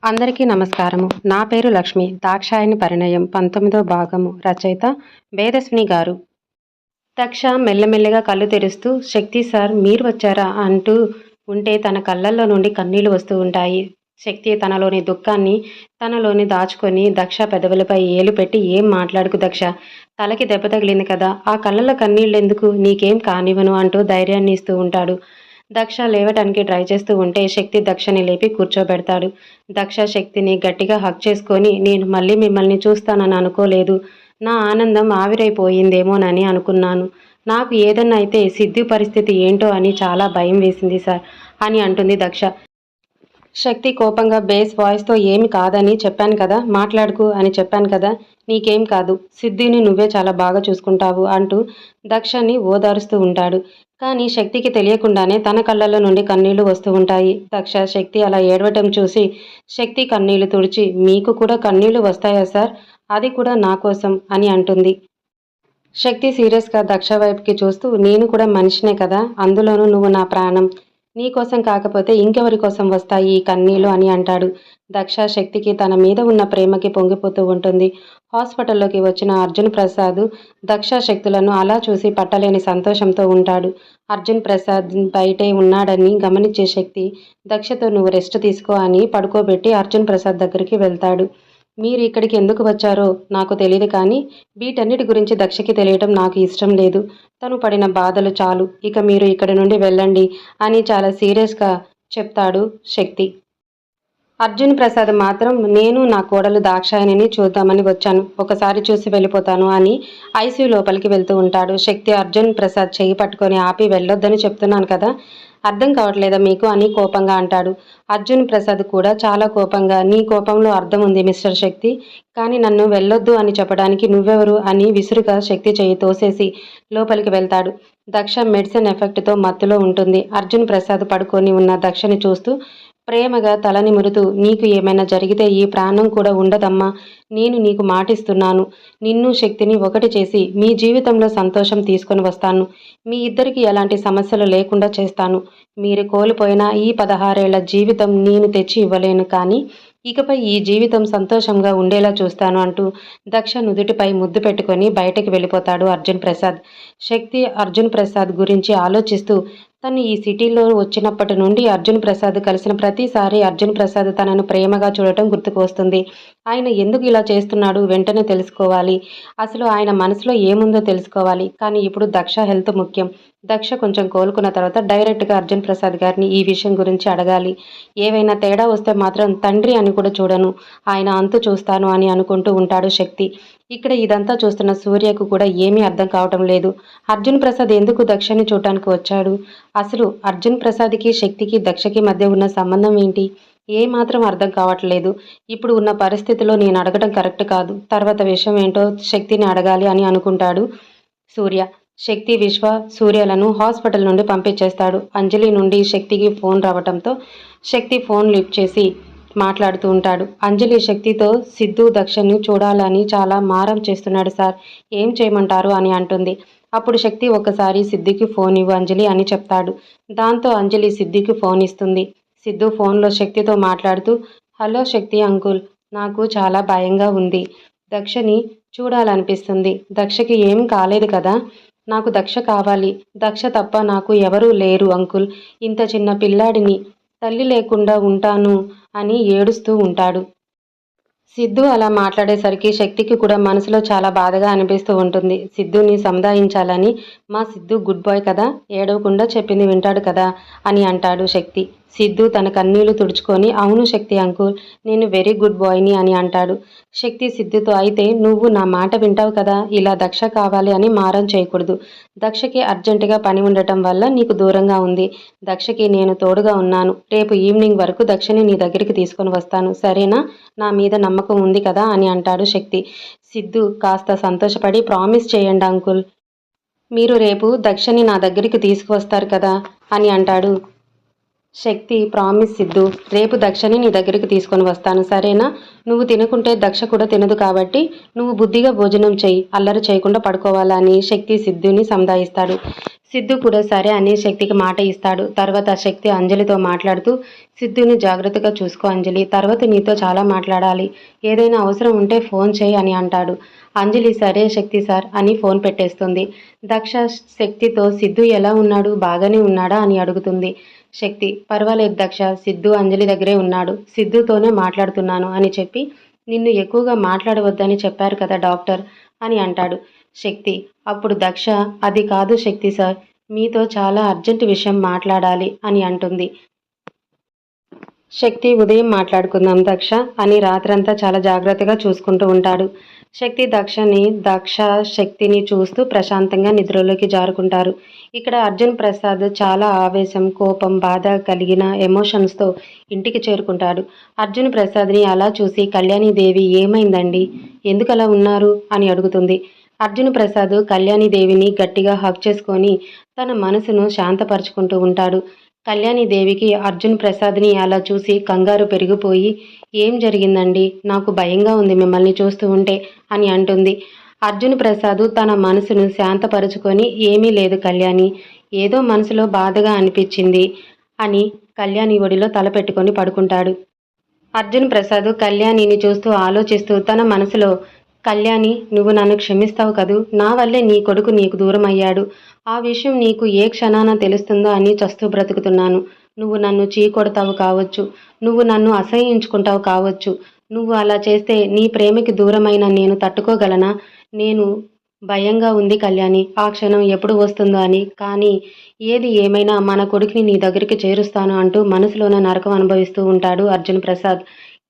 అందరికీ నమస్కారము. నా పేరు లక్ష్మి. దాక్షాయణి పరిణయం 19వ భాగము. రచయిత వేదస్విని గారు. దక్ష మెల్లమెల్లగా కళ్ళు తెరుస్తూ, శక్తి సార్ మీరు వచ్చారా అంటూ ఉంటే తన కళ్ళల్లో నుండి కన్నీళ్లు వస్తూ ఉంటాయి. శక్తి తనలోని దుఃఖాన్ని తనలోని దాచుకొని దక్ష పెదవులపై ఏలు పెట్టి, ఏం మాట్లాడుకు దక్ష, తలకి దెబ్బ తగిలింది కదా, ఆ కళ్ళల్లో కన్నీళ్ళెందుకు, నీకేం కానివ్వను అంటూ ధైర్యాన్ని ఇస్తూ ఉంటాడు. దక్ష లేవటానికి ట్రై చేస్తూ ఉంటే శక్తి దక్షని లేపి కూర్చోబెడతాడు. దక్ష శక్తిని గట్టిగా హగ్ చేసుకొని, నేను మళ్ళీ మిమ్మల్ని చూస్తానని అనుకోలేదు, నా ఆనందం ఆవిరైపోయిందేమోనని అనుకున్నాను, నాకు ఏదన్నా అయితే సిద్ధు పరిస్థితి ఏంటో అని చాలా భయం వేసింది సార్ అని అంటుంది దక్ష. శక్తి కోపంగా బేస్ వాయిస్తో, ఏమి కాదని చెప్పాను కదా, మాట్లాడుకు అని చెప్పాను కదా, నీకేం కాదు, సిద్ధిని నువ్వే చాలా బాగా చూసుకుంటావు అంటూ దక్షని ఓదారుస్తూ ఉంటాడు. కానీ శక్తికి తెలియకుండానే తన కళ్ళల్లో నుండి కన్నీళ్లు వస్తూ ఉంటాయి. దక్ష శక్తి అలా ఏడవటం చూసి శక్తి కన్నీళ్లు తుడిచి, మీకు కూడా కన్నీళ్లు వస్తాయా సార్, అది కూడా నా కోసం అని అంటుంది. శక్తి సీరియస్గా దక్ష వైపుకి చూస్తూ, నేను కూడా మనిషినే కదా, అందులోనూ నువ్వు నా ప్రాణం, నీ కోసం కాకపోతే ఇంకెవరి కోసం వస్తాయి ఈ కన్నీళ్లు అని అంటాడు. దక్ష శక్తికి తన మీద ఉన్న ప్రేమకి పొంగిపోతూ ఉంటుంది. హాస్పిటల్లోకి వచ్చిన అర్జున్ ప్రసాద్ దక్ష శక్తులను అలా చూసి పట్టలేని సంతోషంతో ఉంటాడు. అర్జున్ ప్రసాద్ బయటే ఉన్నాడని గమనించే శక్తి దక్షతో, నువ్వు రెస్ట్ తీసుకో అని పడుకోబెట్టి అర్జున్ ప్రసాద్ దగ్గరికి వెళ్తాడు. మీరు ఇక్కడికి ఎందుకు వచ్చారో నాకు తెలియదు, కానీ వీటన్నిటి గురించి దక్షకి తెలియటం నాకు ఇష్టం లేదు, తను పడిన బాధలు చాలు, ఇక మీరు ఇక్కడి నుండి వెళ్ళండి అని చాలా సీరియస్గా చెప్తాడు శక్తి. అర్జున్ ప్రసాద్ మాత్రం, నేను నా కోడలు దాక్షాయణిని చూద్దామని వచ్చాను, ఒకసారి చూసి వెళ్ళిపోతాను అని ఐసీయూ లోపలికి వెళ్తూ ఉంటాడు. శక్తి అర్జున్ ప్రసాద్ చేయి పట్టుకొని ఆపి, వెళ్ళొద్దని చెప్తున్నాను కదా, అర్థం కావట్లేదా మీకు అని కోపంగా అంటాడు. అర్జున్ ప్రసాద్ కూడా చాలా కోపంగా, నీ కోపంలో అర్థం ఉంది మిస్టర్ శక్తి, కానీ నన్ను వెళ్ళొద్దు అని చెప్పడానికి నువ్వెవరు అని విసురుగా శక్తి చేయి తోసేసి లోపలికి వెళ్తాడు. దక్ష మెడిసిన్ ఎఫెక్ట్తో మత్తులో ఉంటుంది. అర్జున్ ప్రసాద్ పడుకొని ఉన్న దక్షని చూస్తూ ప్రేమగా తల నిమురుతూ, నీకు ఏమైనా జరిగితే ఈ ప్రాణం కూడా ఉండదమ్మా, నేను నీకు మాటిస్తున్నాను, నిన్ను శక్తిని ఒకటి చేసి మీ జీవితంలో సంతోషం తీసుకొని వస్తాను, మీ ఇద్దరికి ఎలాంటి సమస్యలు లేకుండా చేస్తాను, మీరు కోల్పోయిన ఈ 16 ఏళ్ల జీవితం నేను తెచ్చి ఇవ్వలేను, కానీ ఇకపై ఈ జీవితం సంతోషంగా ఉండేలా చూస్తాను అంటూ దక్ష నుదుటిపై ముద్దు పెట్టుకొని బయటకు వెళ్ళిపోతాడు అర్జున్ ప్రసాద్. శక్తి అర్జున్ ప్రసాద్ గురించి ఆలోచిస్తూ, తను ఈ సిటీలో వచ్చినప్పటి నుండి అర్జున్ ప్రసాద్ కలిసిన ప్రతిసారి అర్జున్ ప్రసాద్ తనను ప్రేమగా చూడటం గుర్తుకు వస్తుంది. ఆయన ఎందుకు ఇలా చేస్తున్నాడు, వెంటనే తెలుసుకోవాలి, అసలు ఆయన మనసులో ఏముందో తెలుసుకోవాలి. కానీ ఇప్పుడు దక్ష హెల్త్ ముఖ్యం. దక్ష కొంచెం కోలుకున్న తర్వాత డైరెక్ట్గా అర్జున్ ప్రసాద్ గారిని ఈ విషయం గురించి అడగాలి. ఏవైనా తేడా వస్తే మాత్రం తండ్రి అని కూడా చూడను, ఆయన అంతు చూస్తాను అని అనుకుంటూ ఉంటాడు శక్తి. ఇక్కడ ఇదంతా చూస్తున్న సూర్యకు కూడా ఏమీ అర్థం కావటం లేదు. అర్జున్ ప్రసాద్ ఎందుకు దక్షని చూడటానికి వచ్చాడు, అసలు అర్జున్ ప్రసాద్కి శక్తికి దక్షకి మధ్య ఉన్న సంబంధం ఏంటి, ఏమాత్రం అర్థం కావట్లేదు. ఇప్పుడు ఉన్న పరిస్థితిలో నేను అడగటం కరెక్ట్ కాదు, తర్వాత విషయం ఏంటో శక్తిని అడగాలి అని అనుకుంటాడు సూర్య. శక్తి విశ్వ సూర్యలను హాస్పిటల్ నుండి పంపించేస్తాడు. అంజలి నుండి శక్తికి ఫోన్ రావటంతో శక్తి ఫోన్ లిఫ్ట్ చేసి మాట్లాడుతూ ఉంటాడు. అంజలి శక్తితో, సిద్ధు దక్షని చూడాలని చాలా మారం చేస్తున్నాడు సార్, ఏం చేయమంటారు అని అంటుంది. అప్పుడు శక్తి, ఒకసారి సిద్ధికి ఫోన్ ఇవ్వు అంజలి అని చెప్తాడు. దాంతో అంజలి సిద్ధికి ఫోన్ ఇస్తుంది. సిద్ధు ఫోన్లో శక్తితో మాట్లాడుతూ, హలో శక్తి అంకుల్, నాకు చాలా భయంగా ఉంది, దక్షని చూడాలనిపిస్తుంది, దక్షకి ఏం కాలేదు కదా, నాకు దక్ష కావాలి, దక్ష తప్ప నాకు ఎవరూ లేరు అంకుల్, ఇంత చిన్న పిల్లాడిని తల్లి లేకుండా ఉంటాను అని ఏడుస్తూ ఉంటాడు. సిద్ధు అలా మాట్లాడేసరికి శక్తికి కూడా మనసులో చాలా బాధగా అనిపిస్తూ ఉంటుంది. సిద్ధుని సముదాయించాలని, మా సిద్ధు గుడ్ బాయ్ కదా, ఏడవకుండా చెప్పింది వింటాడు కదా అని అంటాడు శక్తి. సిద్ధు తన కన్నీళ్లు తుడుచుకొని, అవును శక్తి అంకుల్, నేను వెరీ గుడ్ బాయ్ని అని అంటాడు. శక్తి సిద్ధుతో, అయితే నువ్వు నా మాట వింటావు కదా, ఇలా దక్ష కావాలి అని మారం చేయకూడదు, దక్షకి అర్జెంటుగా పని ఉండటం వల్ల నీకు దూరంగా ఉంది, దక్షకి నేను తోడుగా ఉన్నాను, రేపు ఈవినింగ్ వరకు దక్షని నీ దగ్గరికి తీసుకొని వస్తాను, సరేనా, నా మీద నమ్మకం ఉంది కదా అని అంటాడు శక్తి. సిద్ధు కాస్త సంతోషపడి, ప్రామిస్ చేయండి అంకుల్, మీరు రేపు దక్షని నా దగ్గరికి తీసుకువస్తారు కదా అని అంటాడు. శక్తి, ప్రామిస్ సిద్ధు, రేపు దక్షని నీ దగ్గరికి తీసుకొని వస్తాను, సరేనా, నువ్వు తినుకుంటే దక్ష కూడా తినదు, కాబట్టి నువ్వు బుద్ధిగా భోజనం చెయ్యి, అల్లరి చేయకుండా పడుకోవాలని శక్తి సిద్ధుని సంధాయిస్తాడు. సిద్ధు కూడా సరే అని శక్తికి మాట ఇస్తాడు. తర్వాత శక్తి అంజలితో మాట్లాడుతూ, సిద్ధుని జాగ్రత్తగా చూసుకో అంజలి, తర్వాత నీతో చాలా మాట్లాడాలి, ఏదైనా అవసరం ఉంటే ఫోన్ చేయి అని అంటాడు. అంజలి సరే శక్తి సార్ అని ఫోన్ పెట్టేస్తుంది. దక్ష శక్తితో సిద్ధు ఎలా ఉన్నాడు, బాగానే ఉన్నాడా అని అడుగుతుంది. శక్తి పర్వాలేదు దక్ష, సిద్ధు అంజలి దగ్గరే ఉన్నాడు, సిద్ధుతోనే మాట్లాడుతున్నాను అని చెప్పి నిన్ను ఎక్కువగా మాట్లాడవద్దని చెప్పారు కదా డాక్టర్ అని అంటాడు. శక్తి అప్పుడు దక్ష అది కాదు శక్తి సార్, మీతో చాలా అర్జెంట్ విషయం మాట్లాడాలి అని అంటుంది. శక్తి ఉదయం మాట్లాడుకుందాం దక్ష అని రాత్రంతా చాలా జాగ్రత్తగా చూసుకుంటూ ఉంటాడు. దక్ష శక్తిని చూస్తూ ప్రశాంతంగా నిద్రలోకి జారుకుంటారు. ఇక్కడ అర్జున్ ప్రసాద్ చాలా ఆవేశం, కోపం, బాధ కలిగిన ఎమోషన్స్తో ఇంటికి చేరుకుంటాడు. అర్జున్ ప్రసాద్ని అలా చూసి కళ్యాణీదేవి ఏమైందండి, ఎందుకు అలా ఉన్నారు అని అడుగుతుంది. అర్జున్ ప్రసాద్ కళ్యాణీదేవిని గట్టిగా హగ్ చేసుకొని తన మనసును శాంతపరుచుకుంటూ ఉంటాడు. కళ్యాణీదేవికి అర్జున్ ప్రసాద్ని అలా చూసి కంగారు పెరిగిపోయి, ఏం జరిగిందండి, నాకు భయంగా ఉంది మిమ్మల్ని చూస్తూ ఉంటే అని అంటుంది. అర్జున్ ప్రసాద్ తన మనసును శాంతపరుచుకొని, ఏమీ లేదు కళ్యాణి, ఏదో మనసులో బాధగా అనిపించింది అని కళ్యాణి ఒడిలో తలపెట్టుకొని పడుకుంటాడు. అర్జున్ ప్రసాద్ కళ్యాణిని చూస్తూ ఆలోచిస్తూ తన మనసులో, కళ్యాణి నువ్వు నన్ను క్షమిస్తావు కదూ, నా వల్లే నీ కొడుకు నీకు దూరం అయ్యాడు, ఆ విషయం నీకు ఏ క్షణాన తెలుస్తుందో అని చస్తూ బ్రతుకుతున్నాను. నువ్వు నన్ను చీకొడతావు కావచ్చు, నువ్వు నన్ను అసహ్యించుకుంటావు కావచ్చు, నువ్వు అలా చేస్తే నీ ప్రేమకి దూరమైన నేను తట్టుకోగలనా, నేను భయంగా ఉంది కళ్యాణి, ఆ క్షణం ఎప్పుడు వస్తుందో అని, కానీ ఏది ఏమైనా మన కొడుకుని నీ దగ్గరికి చేరుస్తాను అంటూ మనసులోనే నరకం అనుభవిస్తూ ఉంటాడు అర్జున్ ప్రసాద్.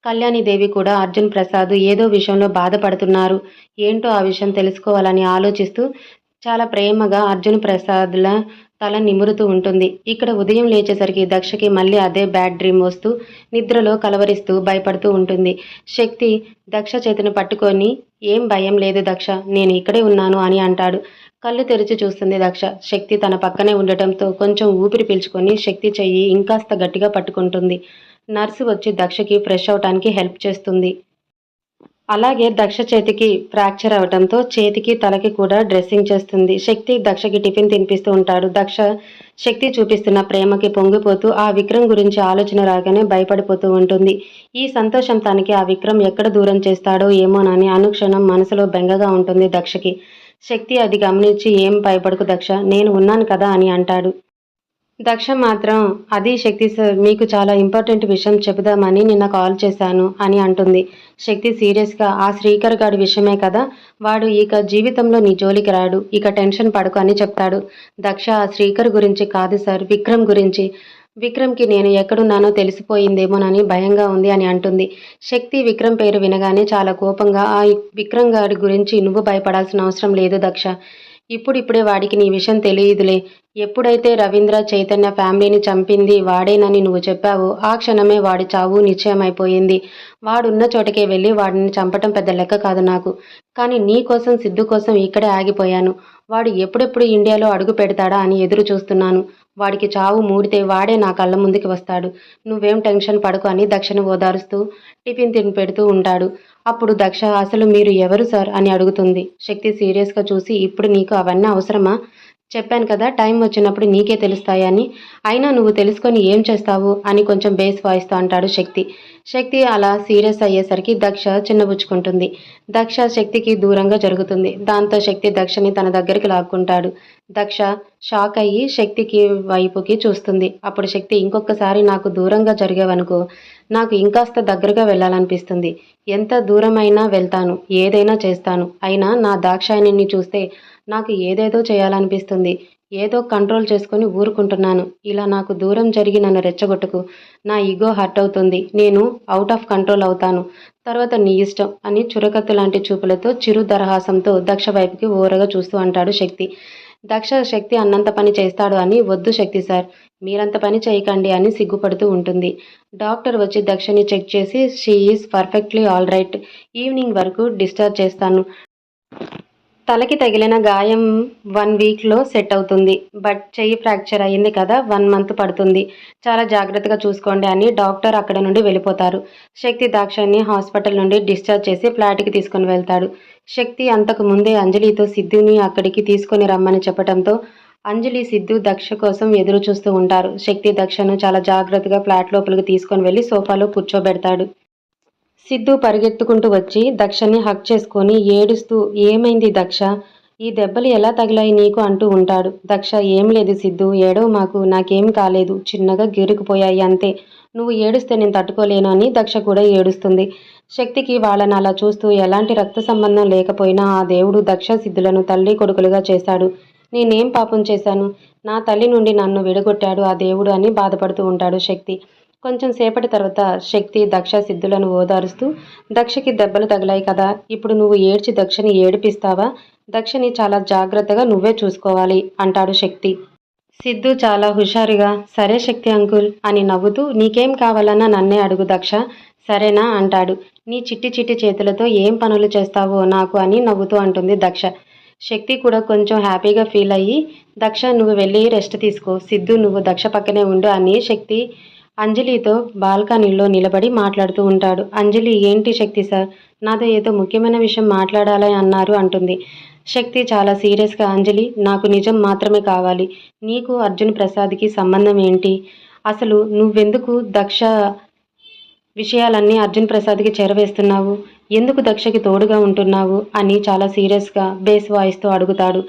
కళ్యాణీదేవి కూడా అర్జున్ ప్రసాద్ ఏదో విషయంలో బాధపడుతున్నారు, ఏంటో ఆ విషయం తెలుసుకోవాలని ఆలోచిస్తూ చాలా ప్రేమగా అర్జున్ ప్రసాద్ల తల నిమురుతూ ఉంటుంది. ఇక్కడ ఉదయం లేచేసరికి దక్షకి మళ్ళీ అదే బ్యాడ్ డ్రీమ్ వస్తూ నిద్రలో కలవరిస్తూ భయపడుతూ ఉంటుంది. శక్తి దక్ష చేతిని పట్టుకొని, ఏం భయం లేదు దక్ష, నేను ఇక్కడే ఉన్నాను అని అంటాడు. కళ్ళు తెరిచి చూస్తుంది దక్ష. శక్తి తన పక్కనే ఉండటంతో కొంచెం ఊపిరి పీల్చుకొని శక్తి చెయ్యి ఇంకాస్త గట్టిగా పట్టుకుంటుంది. నర్సు వచ్చి దక్షకి ఫ్రెష్ అవటానికి హెల్ప్ చేస్తుంది. అలాగే దక్ష చేతికి ఫ్రాక్చర్ అవడంతో చేతికి తలకి కూడా డ్రెస్సింగ్ చేస్తుంది. శక్తి దక్షకి టిఫిన్ తినిపిస్తూ ఉంటాడు. దక్ష శక్తి చూపిస్తున్న ప్రేమకి పొంగిపోతూ ఆ విక్రమ్ గురించి ఆలోచన రాగానే భయపడిపోతూ ఉంటుంది. ఈ సంతోషం తనకి ఆ విక్రమ్ ఎక్కడ దూరం చేస్తాడో ఏమోనని అనుక్షణం మనసులో బెంగగా ఉంటుంది దక్షకి. శక్తి అది గమనించి, ఏం భయపడకు దక్ష, నేను ఉన్నాను కదా అని అంటాడు. దక్ష మాత్రం, అది శక్తి సార్, మీకు చాలా ఇంపార్టెంట్ విషయం చెబుదామని నిన్న కాల్ చేశాను అని అంటుంది. శక్తి సీరియస్గా, ఆ శ్రీకర్ గాడి విషయమే కదా, వాడు ఇక జీవితంలో నీ జోలికి రాడు, ఇక టెన్షన్ పడకు అని చెప్తాడు. దక్ష ఆ శ్రీకర్ గురించి కాదు సార్, విక్రమ్ గురించి, విక్రమ్కి నేను ఎక్కడున్నానో తెలిసిపోయిందేమోనని భయంగా ఉంది అని అంటుంది. శక్తి విక్రమ్ పేరు వినగానే చాలా కోపంగా, ఆ విక్రమ్ గాడి గురించి నువ్వు భయపడాల్సిన అవసరం లేదు దక్ష, ఇప్పుడిప్పుడే వాడికి నీ విషయం తెలియదులే, ఎప్పుడైతే రవీంద్ర చైతన్య ఫ్యామిలీని చంపింది వాడేనని నువ్వు చెప్పావో ఆ క్షణమే వాడి చావు నిశ్చయమైపోయింది. వాడున్న చోటకే వెళ్ళి వాడిని చంపటం పెద్ద లెక్క కాదు నాకు, కానీ నీ కోసం సిద్ధు కోసం ఇక్కడే ఆగిపోయాను. వాడు ఎప్పుడెప్పుడు ఇండియాలో అడుగు పెడతాడా అని ఎదురు చూస్తున్నాను. వాడికి చావు మూడితే వాడే నా కళ్ళ ముందుకి వస్తాడు, నువ్వేం టెన్షన్ పడకు అని దక్షను ఓదారుస్తూ టిఫిన్ తిని పెడుతూ ఉంటాడు. అప్పుడు దక్ష, అసలు మీరు ఎవరు సార్ అని అడుగుతుంది. శక్తి సీరియస్గా చూసి, ఇప్పుడు నీకు అవన్నీ అవసరమా, చెప్పాను కదా టైం వచ్చినప్పుడు నీకే తెలుస్తాయని, అయినా నువ్వు తెలుసుకొని ఏం చేస్తావు అని కొంచెం బేస్ వాయిస్తో అంటాడు శక్తి. శక్తి అలా సీరియస్ అయ్యేసరికి దక్ష చిన్నబుచ్చుకుంటుంది. దక్ష శక్తికి దూరంగా జరుగుతుంది. దాంతో శక్తి దక్షని తన దగ్గరికి లాక్కుంటాడు. దక్ష షాక్ అయ్యి శక్తికి వైపుకి చూస్తుంది. అప్పుడు శక్తి, ఇంకొకసారి నాకు దూరంగా జరిగేవనుకో, నాకు ఇంకాస్త దగ్గరగా వెళ్ళాలనిపిస్తుంది, ఎంత దూరమైనా వెళ్తాను, ఏదైనా చేస్తాను, అయినా నా దాక్షాయణిని చూస్తే నాకు ఏదేదో చేయాలనిపిస్తుంది, ఏదో కంట్రోల్ చేసుకొని ఊరుకుంటున్నాను, ఇలా నాకు దూరం జరిగి నన్ను రెచ్చగొట్టుకు, నా ఈగో హర్ట్ అవుతుంది, నేను అవుట్ ఆఫ్ కంట్రోల్ అవుతాను, తర్వాత నీ ఇష్టం అని చురకత్తు లాంటి చూపులతో చిరు దరహాసంతో దక్ష వైపుకి ఓరగా చూస్తూ అంటాడు శక్తి. దక్ష శక్తి అన్నంత పని చేస్తాడు అని, వద్దు శక్తి సార్, మీరంత పని చేయకండి అని సిగ్గుపడుతూ ఉంటుంది. డాక్టర్ వచ్చి దక్షని చెక్ చేసి, she is perfectly all right, evening వరకు డిశ్చార్జ్ చేస్తాను, తలకి తగిలిన గాయం 1 వీక్లో సెట్ అవుతుంది, బట్ చెయ్యి ఫ్రాక్చర్ అయ్యింది కదా, 1 మంత్ పడుతుంది, చాలా జాగ్రత్తగా చూసుకోండి అని డాక్టర్ అక్కడ నుండి వెళ్ళిపోతారు. శక్తి దాక్షాన్ని హాస్పిటల్ నుండి డిశ్చార్జ్ చేసి ఫ్లాట్కి తీసుకొని వెళ్తాడు. శక్తి అంతకు ముందే అంజలితో సిద్ధుని అక్కడికి తీసుకొని రమ్మని చెప్పడంతో అంజలి, సిద్ధు దక్ష కోసం ఎదురు చూస్తూ ఉంటారు. శక్తి దక్షను చాలా జాగ్రత్తగా ఫ్లాట్ లోపలికి తీసుకొని వెళ్ళి సోఫాలో కూర్చోబెడతాడు. సిద్ధు పరిగెత్తుకుంటూ వచ్చి దక్షని హగ్ చేసుకొని ఏడుస్తూ, ఏమైంది దక్ష, ఈ దెబ్బలు ఎలా తగిలాయి నీకు అంటూ ఉంటాడు. దక్ష, ఏం లేదు సిద్ధు, ఏడవ మాకు, నాకేం కాలేదు, చిన్నగా గీరుకుపోయాయి అంతే, నువ్వు ఏడుస్తే నేను తట్టుకోలేను అని దక్ష కూడా ఏడుస్తుంది. శక్తికి వాళ్ళని అలా చూస్తూ ఎలాంటి రక్త సంబంధం లేకపోయినా ఆ దేవుడు దక్ష సిద్ధులను తల్లి కొడుకులుగా చేశాడు. నేనేం పాపం చేశాను, నా తల్లి నుండి నన్ను విడగొట్టాడు ఆ దేవుడు అని బాధపడుతూ ఉంటాడు శక్తి. కొంచెం సేపటి తర్వాత శక్తి దక్ష సిద్ధులను ఓదారుస్తూ, దక్షకి దెబ్బలు తగిలాయి కదా, ఇప్పుడు నువ్వు ఏడ్చి దక్షని ఏడిపిస్తావా, దక్షని చాలా జాగ్రత్తగా నువ్వే చూసుకోవాలి అంటాడు శక్తి. సిద్ధు చాలా హుషారుగా, సరే శక్తి అంకుల్ అని నవ్వుతూ, నీకేం కావాలన్నా నన్నే అడుగు దక్ష, సరేనా అంటాడు. నీ చిట్టి చిట్టి చేతులతో ఏం పనులు చేస్తావో నాకు అని నవ్వుతూ అంటుంది దక్ష. శక్తి కూడా కొంచెం హ్యాపీగా ఫీల్ అయ్యి, దక్ష నువ్వు వెళ్ళి రెస్ట్ తీసుకో, సిద్ధు నువ్వు దక్ష పక్కనే ఉండు అని శక్తి అంజలితో బాల్కనీలో నిలబడి మాట్లాడుతూ ఉంటాడు. అంజలి, ఏంటి శక్తి సార్, నాతో ఏదో ముఖ్యమైన విషయం మాట్లాడాలి అన్నారు అంటుంది. శక్తి చాలా సీరియస్గా, అంజలి నాకు నిజం మాత్రమే కావాలి, నీకు అర్జున్ ప్రసాద్కి సంబంధం ఏంటి, అసలు నువ్వెందుకు దక్ష విషయాలన్నీ అర్జున్ ప్రసాద్కి చేరవేస్తున్నావు, ఎందుకు దక్షకి తోడుగా ఉంటున్నావు అని చాలా సీరియస్గా బేస్ వాయిస్తో అడుగుతాడు.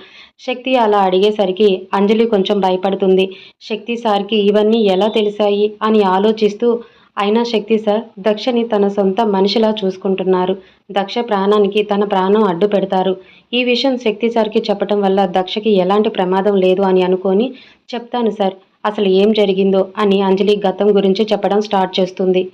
శక్తి అలా అడిగేసరికి అంజలి కొంచెం భయపడుతుంది. శక్తి సార్కి ఇవన్నీ ఎలా తెలిసాయి అని ఆలోచిస్తూ, అయినా శక్తి సార్ దక్షని తన సొంత మనిషిలా చూసుకుంటున్నారు, దక్ష ప్రాణానికి తన ప్రాణం అడ్డు పెడతారు, ఈ విషయం శక్తి సార్కి చెప్పటం వల్ల దక్షకి ఎలాంటి ప్రమాదం లేదు అని అనుకొని, చెప్తాను సార్ అసలు ఏం జరిగిందో అని అంజలి గతం గురించి చెప్పడం స్టార్ట్ చేస్తుంది.